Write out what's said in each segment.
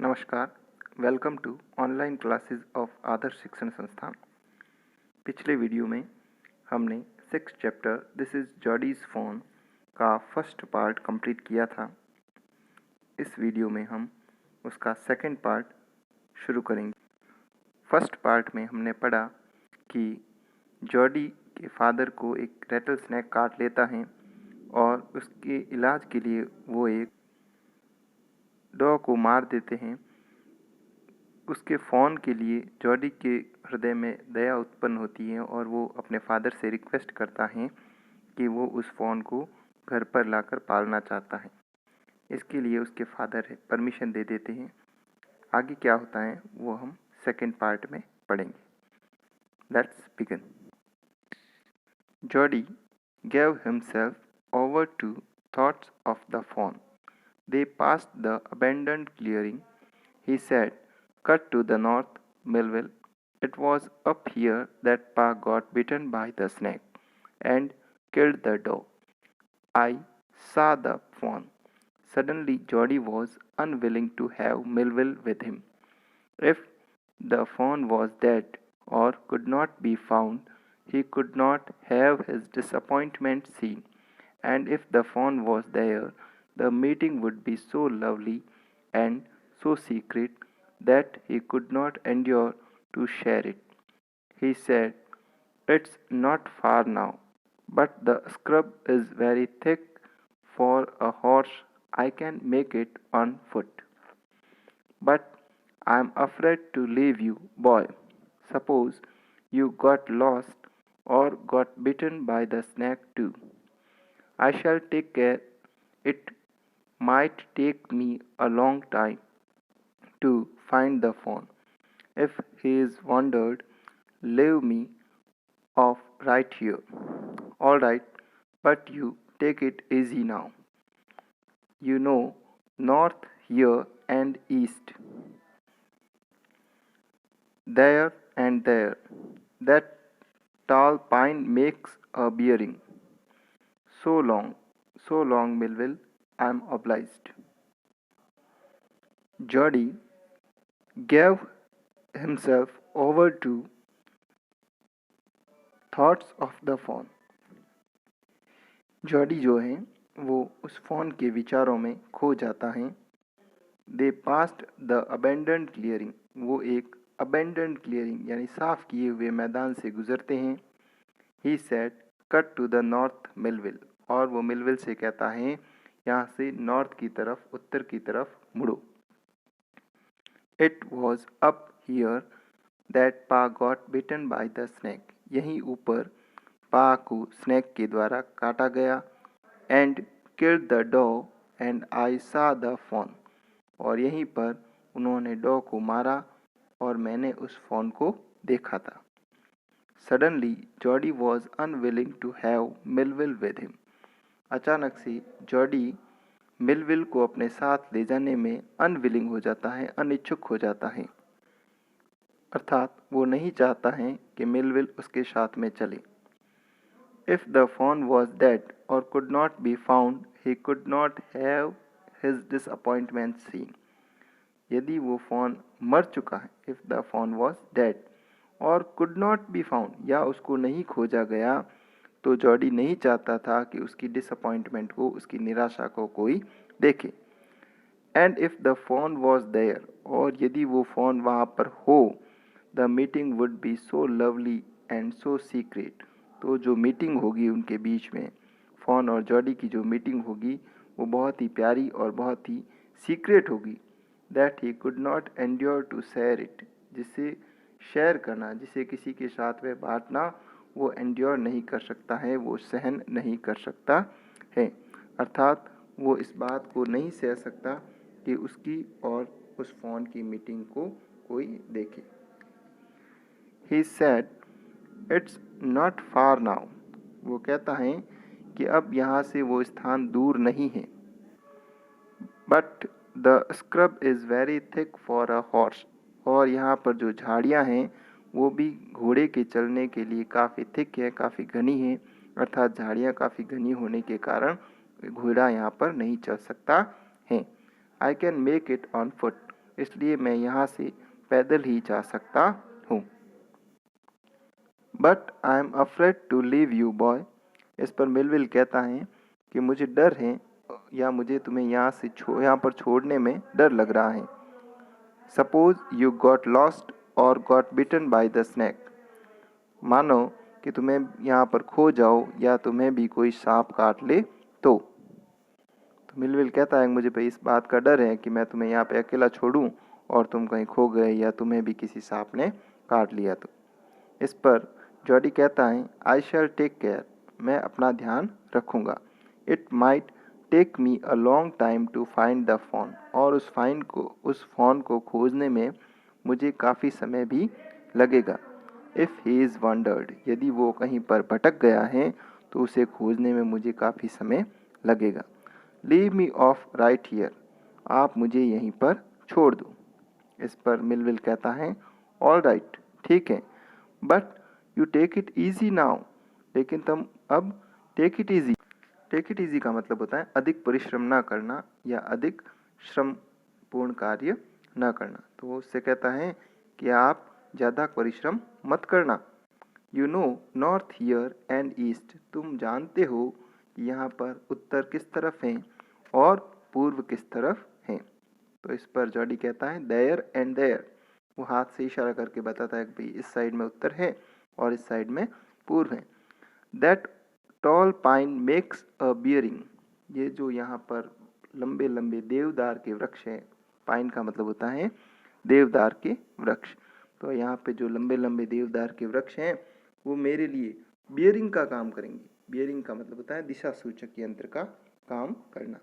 नमस्कार, welcome to online classes of Adarsh Shikshan Sansthan. पिछले video में हमने 6th chapter this is Jody's fawn का फर्स्ट पार्ट कंप्लीट किया था। इस वीडियो में हम उसका सेकंड पार्ट शुरू करेंगे। फर्स्ट पार्ट में हमने पढ़ा कि जॉडी के फादर को एक रेटल स्नैक काट लेता है और उसके इलाज के लिए वो एक डॉग को मार देते हैं। उसके फ़ोन के लिए जॉडी के हृदय में दया उत्पन्न होती है और वो अपने फादर से रिक्वेस्ट करता है कि वो उस फ़ोन को घर पर लाकर पालना चाहता है। इसके लिए उसके फादर परमिशन दे देते हैं। आगे क्या होता है वो हम सेकंड पार्ट में पढ़ेंगे। Let's begin. Jordi gave himself over to thoughts of the phone. They passed the abandoned clearing. He said, "Cut to the north, Melville. It was up here that Pa got bitten by the snake and killed the dog. I saw the fawn." Suddenly, Jody was unwilling to have Melville with him. If the fawn was dead or could not be found, he could not have his disappointment seen. And if the fawn was there, the meeting would be so lovely and so secret that he could not endure to share it. He said, "It's not far now, but the scrub is very thick for a horse. I can make it on foot. But I'm afraid to leave you, boy. Suppose you got lost or got bitten by the snake too. I shall take care. It might take me a long time to find the phone. If he is wandered, leave me off right here." "All right, but you take it easy now. You know, north here and east. There and there. That tall pine makes a bearing. So long, Melville. I'm obliged." Jody gave himself over to thoughts of the phone. Jordi जो है वो उस phone के विचारों में खो जाता है। दे पास्ट द अबेंडेंड क्लियरिंग, वो एक अबेंडेंड क्लियरिंग यानी साफ किए हुए मैदान से गुजरते हैं। He said, "cut to the north Millwheel", और वो मिलविल से कहता है यहाँ से नॉर्थ की तरफ, उत्तर की तरफ मुड़ो। "It was up here that pa got bitten by the snake", यहीं ऊपर पा को स्नैक के द्वारा काटा गया। "And killed the dog and I saw the fawn", और यहीं पर उन्होंने डॉग को मारा और मैंने उस फॉन को देखा था। Suddenly Jody was unwilling to have Millwheel with him, अचानक से जॉडी मिलविल को अपने साथ ले जाने में अनविलिंग हो जाता है, अनिच्छुक हो जाता है। अर्थात वो नहीं चाहता है कि मिलविल उसके साथ में चले। If the fawn was dead or could not be found, he could not have his disappointment seen. यदि वो फॉन मर चुका है, if the fawn was dead और could not be found, या उसको नहीं खोजा गया, तो जॉडी नहीं चाहता था कि उसकी डिसअपॉइंटमेंट को, उसकी निराशा को कोई देखे। And if the fawn was there, और यदि वो फॉन वहाँ पर हो, the meeting would be so lovely and so secret, तो जो मीटिंग होगी उनके बीच में, फॉन और जॉडी की जो मीटिंग होगी वो बहुत ही प्यारी और बहुत ही सीक्रेट होगी। That he could not endure to share it, जिसे शेयर करना, जिसे किसी के साथ में बांटना, वो एंड्योर नहीं कर सकता है, वो सहन नहीं कर सकता है। अर्थात वो इस बात को नहीं सह सकता कि उसकी और उस फॉन की मीटिंग को कोई देखे। He said, "It's not far now." वो कहता है कि अब यहाँ से वो स्थान दूर नहीं है। "But the scrub is very thick for a horse." और यहाँ पर जो झाड़ियाँ हैं वो भी घोड़े के चलने के लिए काफ़ी थिक है, काफ़ी घनी है। अर्थात झाड़ियाँ काफ़ी घनी होने के कारण घोड़ा यहाँ पर नहीं चल सकता है। "I can make it on foot." इसलिए मैं यहाँ से पैदल ही जा सकता हूँ। But I am afraid to leave you boy. इस पर मिलविल कहता है कि मुझे डर है या मुझे तुम्हें यहाँ पर छोड़ने में डर लग रहा है। सपोज यू गॉट लॉस्ट और got bitten by the snake. मानो कि तुम्हें यहाँ पर खो जाओ या तुम्हें भी कोई सांप काट ले तो मिलविल कहता है मुझे भाई इस बात का डर है कि मैं तुम्हें यहाँ पे अकेला छोड़ूं और तुम कहीं खो गए या तुम्हें भी किसी सांप ने काट लिया तो। इस पर जॉडी कहता है आई शैल टेक केयर, मैं अपना ध्यान रखूँगा। It might take me a long time to find the fawn, और उस फ़ोन को खोजने में मुझे काफ़ी समय भी लगेगा। इफ़ ही इज़ वंडर्ड, यदि वो कहीं पर भटक गया है तो उसे खोजने में मुझे काफ़ी समय लगेगा। Leave me of right here, आप मुझे यहीं पर छोड़ दो। इस पर मिलविल कहता है ऑल राइट, ठीक है, but you take it easy now, लेकिन तुम अब take it easy. Take it easy का मतलब होता है अधिक परिश्रम ना करना या अधिक श्रमपूर्ण कार्य ना करना। तो वो उससे कहता है कि आप ज़्यादा परिश्रम मत करना। You know north here and east, तुम जानते हो कि यहाँ पर उत्तर किस तरफ है और पूर्व किस तरफ है। तो इस पर जॉडी कहता है देयर एंड देयर, वो हाथ से इशारा करके बताता है कि भाई इस साइड में उत्तर है और इस साइड में पूर्व है। That toll pine makes a bearing, ये जो यहाँ पर लंबे लंबे देवदार के वृक्ष हैं, पाइन का मतलब होता है देवदार के वृक्ष, तो यहाँ पे जो लंबे लंबे देवदार के वृक्ष हैं वो मेरे लिए बियरिंग का काम करेंगे। बियरिंग का मतलब होता है दिशा सूचक यंत्र का काम करना,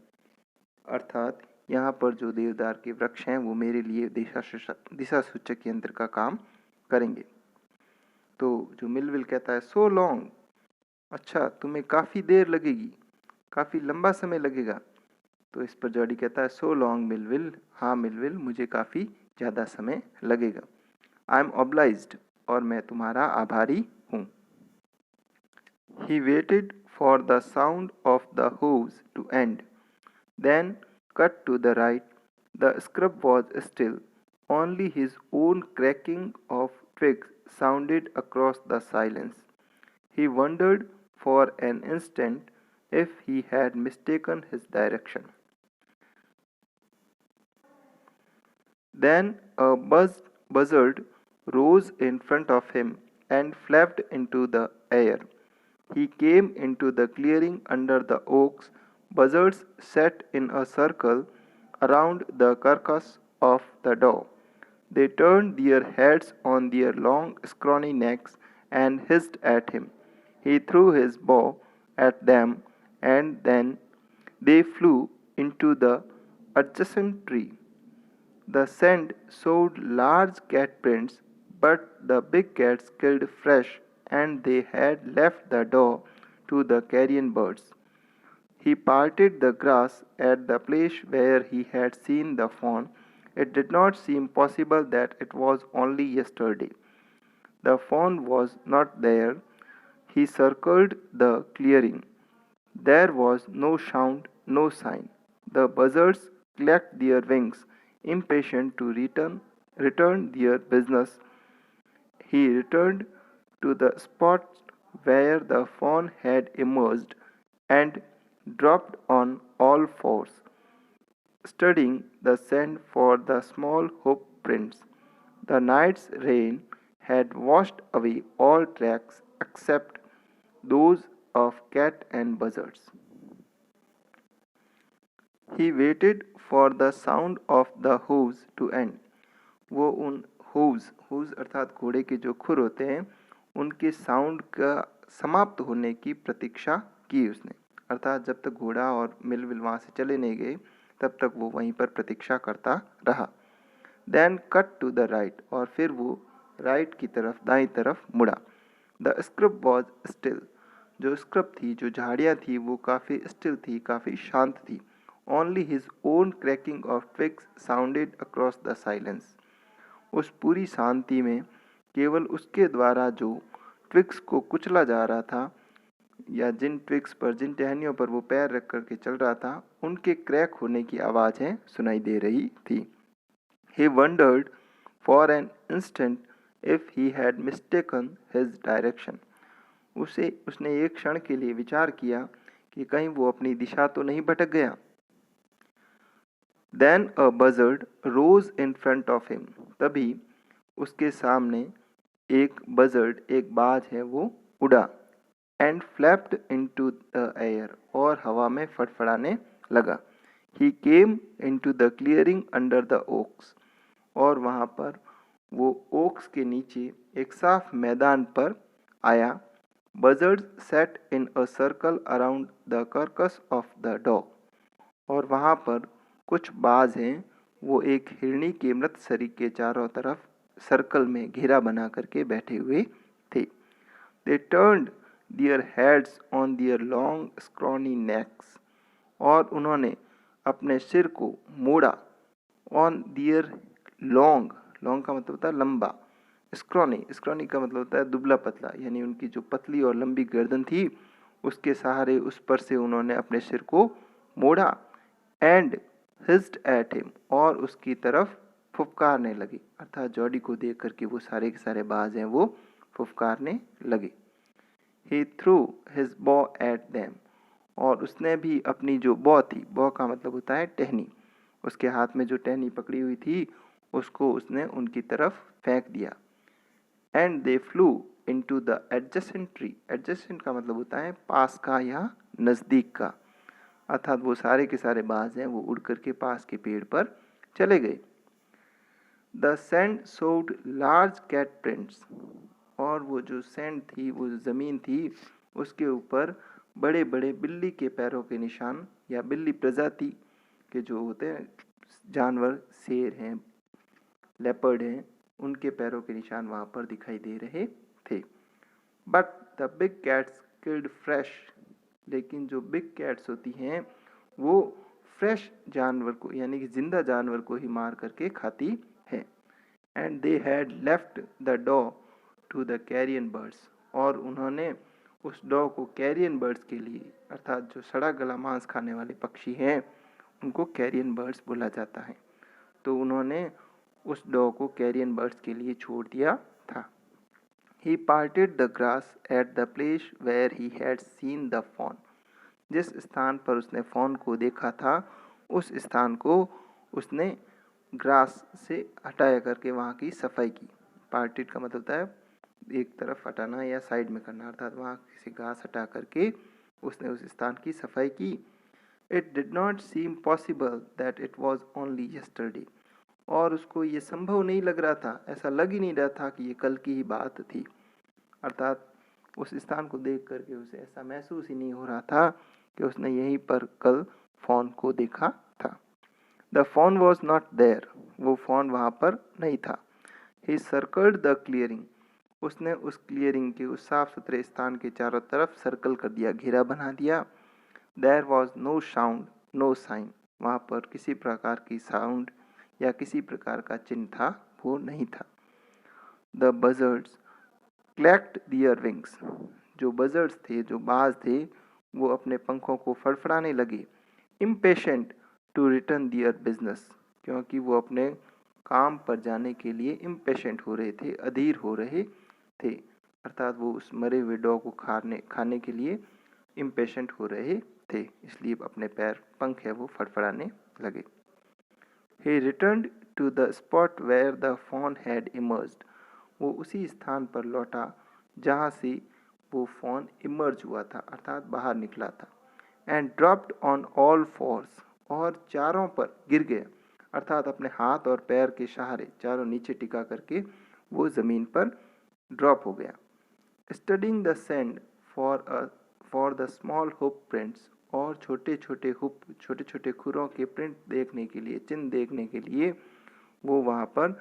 अर्थात यहाँ पर जो देवदार के वृक्ष हैं वो मेरे लिए दिशा सूचक यंत्र का काम करेंगे। तो जो मिलविल कहता है सो लॉन्ग, अच्छा तुम्हें काफ़ी देर लगेगी, काफ़ी लंबा समय लगेगा। तो इस पर जॉडी कहता है सो लॉन्ग मिलविल, हाँ मिलविल मुझे काफ़ी ज़्यादा समय लगेगा। आई एम ऑब्लाइज्ड, और मैं तुम्हारा आभारी हूँ। He waited for the sound of the hooves to end, then cut to the right. The scrub was still. Only his own cracking of twigs sounded across the silence. He wondered for an instant if he had mistaken his direction. Then a buzzard rose in front of him and flapped into the air. He came into the clearing under the oaks. Buzzards sat in a circle around the carcass of the doe. They turned their heads on their long, scrawny necks and hissed at him. He threw his bow at them, and then they flew into the adjacent tree. The sand showed large cat prints, but the big cats killed fresh, and they had left the doe to the carrion birds. He parted the grass at the place where he had seen the fawn. It did not seem possible that it was only yesterday. The fawn was not there. He circled the clearing. There was no sound, no sign. The buzzards clacked their wings, impatient to return their business. He returned to the spot where the fawn had emerged and dropped on all fours, studying the sand for the small hoof prints. The night's rain had washed away all tracks except those of cat and buzzards. He waited for the sound of the hooves to end. वो उन hooves अर्थात घोड़े के जो खुर होते हैं उनके साउंड का समाप्त होने की प्रतीक्षा की उसने, अर्थात जब तक घोड़ा और मिलविल वहाँ से चले नहीं गए तब तक वो वहीं पर प्रतीक्षा करता रहा। Then cut to the right, और फिर वो राइट की तरफ दाईं तरफ मुड़ा। द स्क्रब वॉज स्टिल, जो स्क्रब थी जो झाड़ियाँ थी वो काफ़ी स्टिल थी, काफ़ी शांत थी। Only his own cracking of twigs sounded across the silence, उस पूरी शांति में केवल उसके द्वारा जो ट्विग्स को कुचला जा रहा था या जिन ट्विग्स पर जिन टहनियों पर वो पैर रख कर के चल रहा था उनके क्रैक होने की आवाज़ें सुनाई दे रही थी। He wondered for an instant if he had mistaken his direction. उसने एक क्षण के लिए विचार किया कि कहीं वो अपनी दिशा तो नहीं भटक गया। Then a buzzard rose in front of him. तभी उसके सामने एक buzzard, एक बाज है, वो उड़ा। And flapped into the air, और हवा में फड़फड़ाने लगा। He came into the clearing under the oaks, और वहाँ पर वो ओक्स के नीचे एक साफ मैदान पर आया। Buzzards sat in a circle around the carcass of the dog, और वहाँ पर कुछ बाज हैं, वो एक हिरनी के मृत शरीर के चारों तरफ सर्कल में घेरा बना करके बैठे हुए थे। They turned their heads on their long scrawny necks, और उन्होंने अपने सिर को मोड़ा। On their long, long का मतलब होता है लंबा, scrawny, scrawny का मतलब होता है दुबला पतला, यानी उनकी जो पतली और लंबी गर्दन थी उसके सहारे उस पर से उन्होंने अपने सिर को मोड़ा। And hissed at him, और उसकी तरफ फुफकारने लगे, अर्थात जॉडी को देख करके वो सारे के सारे बाज हैं वो फुफकारने लगे। He threw his bow at them, और उसने भी अपनी जो बॉ थी, बॉ का मतलब होता है टहनी, उसके हाथ में जो टहनी पकड़ी हुई थी उसको उसने उनकी तरफ फेंक दिया। And they flew into the adjacent tree. Adjacent का मतलब होता है पास का या नज़दीक का, अर्थात वो सारे के सारे बाज हैं वो उड़ करके पास के पेड़ पर चले गए। The sand showed large cat prints, और वो जो सैंड थी, वो ज़मीन थी, उसके ऊपर बड़े बड़े बिल्ली के पैरों के निशान, या बिल्ली प्रजाति के जो होते हैं जानवर, शेर हैं, लेपर्ड हैं, उनके पैरों के निशान वहाँ पर दिखाई दे रहे थे। But the big cats killed fresh, लेकिन जो बिग कैट्स होती हैं वो फ्रेश जानवर को, यानी कि जिंदा जानवर को ही मार करके खाती है। And they had left the डॉ टू द कैरियन बर्ड्स, और उन्होंने उस डॉ को कैरियन बर्ड्स के लिए, अर्थात जो सड़ा गला मांस खाने वाले पक्षी हैं उनको कैरियन बर्ड्स बोला जाता है, तो उन्होंने उस डॉ को कैरियन बर्ड्स के लिए छोड़ दिया था। He parted the grass at the place where he had seen the fawn. जिस स्थान पर उसने फॉन को देखा था उस स्थान को उसने ग्रास से हटाया करके वहाँ की सफाई की। पार्टेड का मतलब होता है एक तरफ हटाना या साइड में करना, अर्थात वहाँ से घास हटा करके उसने उस स्थान की सफाई की। It did not seem possible that it was only yesterday. और उसको ये संभव नहीं लग रहा था, ऐसा लग ही नहीं रहा था कि ये कल की ही बात थी, अर्थात उस स्थान को देख करके उसे ऐसा महसूस ही नहीं हो रहा था कि उसने यहीं पर कल फॉन को देखा था। The fawn was not there, वो फॉन वहाँ पर नहीं था। ही सर्कल्ड द क्लियरिंग, उसने उस क्लियरिंग के, उस साफ सुथरे स्थान के चारों तरफ सर्कल कर दिया, घेरा बना दिया। There was no sound no sign, वहाँ पर किसी प्रकार की साउंड या किसी प्रकार का चिन्ह था वो नहीं था। द बजर्ड्स क्लैक्ड दियर विंग्स, जो बजर्ड्स थे, जो बाज थे, वो अपने पंखों को फड़फड़ाने लगे। Impatient to return their business, क्योंकि वो अपने काम पर जाने के लिए इम्पेशेंट हो रहे थे, अधीर हो रहे थे, अर्थात वो उस मरे हुए डॉग को खाने के लिए इम्पेशेंट हो रहे थे, इसलिए अपने पैर पंख है वो फड़फड़ाने लगे। He returned to the spot where the fawn had emerged, वो उसी स्थान पर लौटा जहाँ से वो फॉन इमर्ज हुआ था, अर्थात बाहर निकला था। And dropped on all force, और चारों पर गिर गया, अर्थात अपने हाथ और पैर के सहारे चारों नीचे टिका करके वो ज़मीन पर ड्रॉप हो गया। Studying the sand for the small hoop prints, और छोटे छोटे खुरों के प्रिंट देखने के लिए, चिन्ह देखने के लिए वो वहाँ पर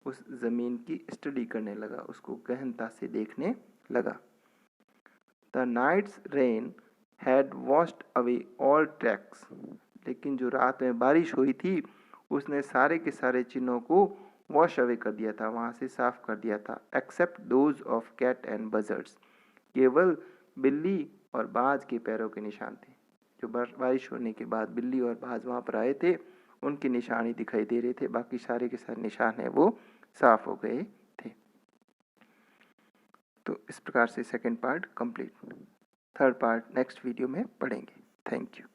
उस ज़मीन की स्टडी करने लगा, उसको गहनता से देखने लगा। The night's rain had washed away all tracks, लेकिन जो रात में बारिश हुई थी उसने सारे के सारे चिन्हों को वॉश अवे कर दिया था, वहाँ से साफ कर दिया था। Except those of cat and buzzards, केवल बिल्ली और बाज के पैरों के निशान थे। जो बारिश होने के बाद बिल्ली और बाज वहाँ पर आए थे उनके निशान ही दिखाई दे रहे थे, बाकी सारे के सारे निशान हैं वो साफ हो गए थे। तो इस प्रकार से second part complete. Third part next video में पढ़ेंगे। Thank you.